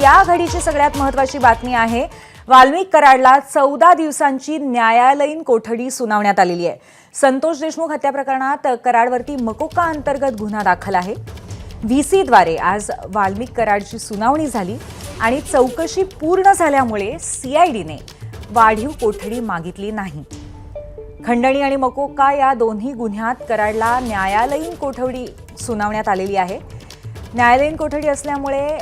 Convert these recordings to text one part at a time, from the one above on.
या घडीची सगळ्यात महत्त्वाची बातमी आहे। वाल्मिक कराडला 14 दिवसांची न्यायालयीन कोठडी सुनावण्यात आलेली आहे। संतोष देशमुख हत्या प्रकरणात कराडवरती मकोका अंतर्गत गुन्हा दाखल आहे। व्हीसी द्वारे आज वाल्मिक कराडची सुनावणी झाली आणि चौकशी पूर्ण झाल्यामुळे सीआयडीने वाढीव कोठडी मागितली नाही। खंडणी आणि मकोका या दोन्ही गुन्ह्यात कराडला न्यायालयीन कोठडी सुनावण्यात आलेली आहे। न्यायालयीन कोठडी असल्यामुळे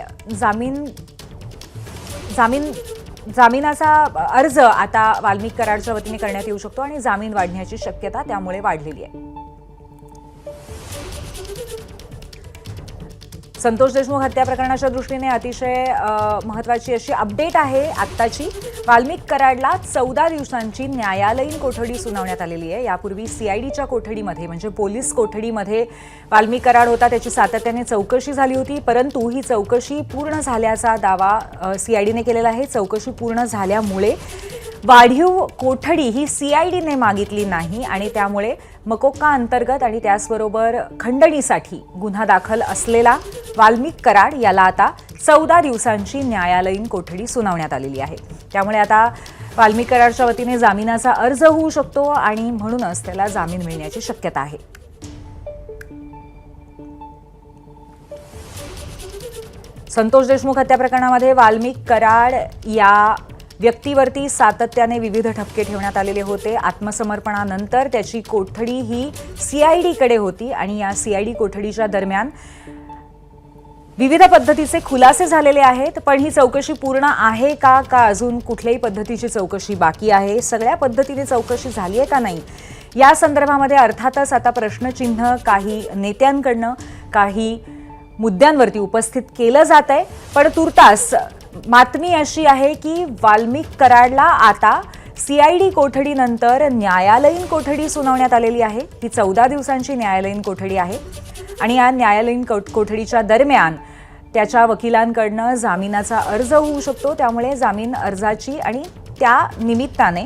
जामिनाचा अर्ज आता वाल्मिक कराडच्या वतीने करण्यात येऊ शकतो आणि जामीन वाढण्याची शक्यता त्यामुळे वाढलेली आहे। संतोष देशमुख हत्या प्रकरणाच्या दृष्टीने अतिशय महत्त्वाची अशी अपडेट आहे आत्ताची। वाल्मिक कराडला 14 दिवसांची न्यायालयीन कोठडी सुनावण्यात आलेली आहे। यापूर्वी सीआयडीच्या कोठडीमध्ये म्हणजे पोलीस कोठडीमध्ये वाल्मिक कराड होता, त्याची सातत्याने चौकशी झाली होती, परंतु ही चौकशी पूर्ण झाल्याचा दावा सीआयडीने केलेला आहे। चौकशी पूर्ण झाल्यामुळे वाढीव कोठडी ही सीआयडीने मागितली नाही आणि त्यामुळे मकोका अंतर्गत आणि त्याचबरोबर खंडणीसाठी गुन्हा दाखल असलेला वाल्मिक कराड याला आता 14 दिवसांची न्यायालयीन कोठडी सुनावण्यात आलेली आहे। त्यामुळे आता वाल्मिक कराडच्या वतीने जामिनाचा अर्ज होऊ शकतो आणि म्हणूनच त्याला जामीन मिळण्याची शक्यता आहे। संतोष देशमुख हत्या प्रकरणामध्ये वाल्मिक कराड या व्यक्तीवरती सातत्याने विविध ठपके ठेवण्यात आलेले होते। आत्मसमर्पणानंतर त्याची कोठडी ही सीआयडीकडे होती आणि या सीआयडी कोठडीच्या दरम्यान विविध पद्धतीचे खुलासे झालेले आहेत। पण ही चौकशी पूर्ण आहे का अजून कुठल्याही पद्धतीची चौकशी बाकी आहे, सगळ्या पद्धतीने चौकशी झाली आहे का नाही, या संदर्भामध्ये अर्थातच आता प्रश्नचिन्ह काही नेत्यांकडनं काही मुद्द्यांवरती उपस्थित केलं जात आहे। पण तुर्तास बातमी अशी आहे की वाल्मिक कराडला आता सीआयडी कोठडीनंतर न्यायालयीन कोठडी सुनावण्यात आलेली आहे। ती 14 दिवसांची न्यायालयीन कोठडी आहे आणि या न्यायालयीन कोठडीच्या दरम्यान त्याच्या वकिलांकडनं जामिनाचा अर्ज होऊ शकतो। त्यामुळे जामीन अर्जाची आणि त्या निमित्ताने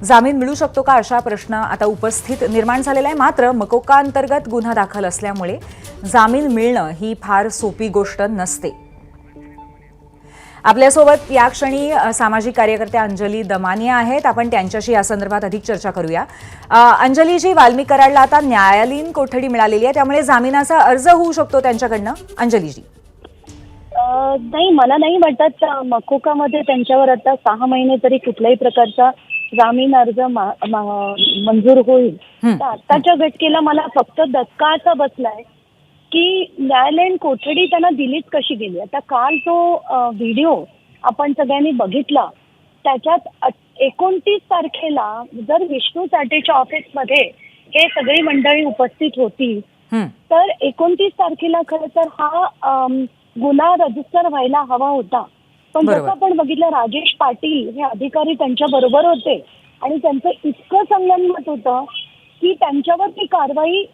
जामीन मिळू शकतो का अशा प्रश्न आता उपस्थित निर्माण झालेला आहे। मात्र मकोका अंतर्गत गुन्हा दाखल असल्यामुळे जामीन मिळणं ही फार सोपी गोष्ट नसते। आपल्यासोबत या क्षणी सामाजिक कार्यकर्त्या अंजली दमानिया आहेत, आपण त्यांच्याशी या संदर्भात अधिक चर्चा करूया। अंजलीजी, वाल्मिक कराडला आता न्यायालयीन कोठडी मिळालेली आहे, त्यामुळे जामिनाचा अर्ज होऊ शकतो त्यांच्याकडनं। अंजलीजी, नाही, मला नाही वाटत मकोकामध्ये त्यांच्यावर आता 6 महिने तरी कुठल्याही प्रकारचा जामीन अर्ज मंजूर होईल। तर आताच्या घटनेला मला फक्त धक्का असा बसलाय की न्यायालयीन कोठडी त्यांना दिलीच कशी गेली। आता काल जो व्हिडिओ आपण सगळ्यांनी बघितला त्याच्यात 29 तारखेला जर विष्णू चाटेच्या ऑफिसमध्ये हे सगळी मंडळी उपस्थित होती तर 29 तारखेला खरं तर हा गुन्हा रजिस्टर व्हायला हवा होता। पण जसं आपण बघितलं, राजेश पाटील हे अधिकारी त्यांच्या बरोबर होते आणि त्यांचं इतकं संलग्न होतं की त्यांच्यावर ती कारवाई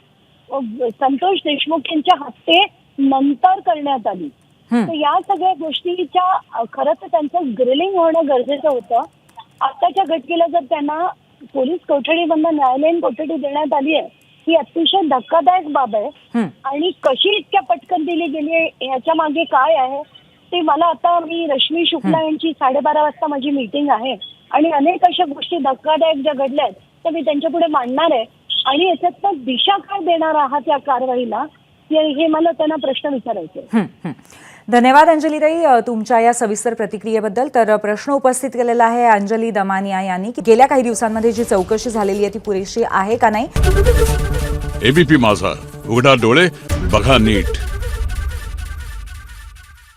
संतोष देशमुख यांच्या हत्ये नंतर करण्यात आली। तर या सगळ्या गोष्टीच्या खरं तर त्यांचं ग्रिलिंग होणं गरजेचं होतं। आताच्या घटनेला जर त्यांना पोलीस कोठडीमधून न्यायालयीन कोठडी देण्यात आली आहे ही अतिशय धक्कादायक बाब आहे आणि कशी इतक्या पटकन दिली गेली आहे याच्या मागे काय आहे ते मला आता मी रश्मी शुक्ला यांची 12:30 वाजता माझी मीटिंग आहे आणि अनेक अशा गोष्टी धक्कादायक ज्या घडल्या आहेत त्या मी त्यांच्या पुढे मांडणार आहे आणि याच्यात दिशा काय देणार आहात या कारवाईला हे मला त्यांना प्रश्न विचारायचे। धन्यवाद अंजलीताई तुमच्या या सविस्तर प्रतिक्रियेबद्दल। तर प्रश्न उपस्थित केलेला आहे अंजली दमानिया यांनी की गेल्या काही दिवसांमध्ये जी चौकशी झालेली आहे ती पुरेशी आहे का नाही। एबीपी माझा, उघडा डोळे बघा नीट।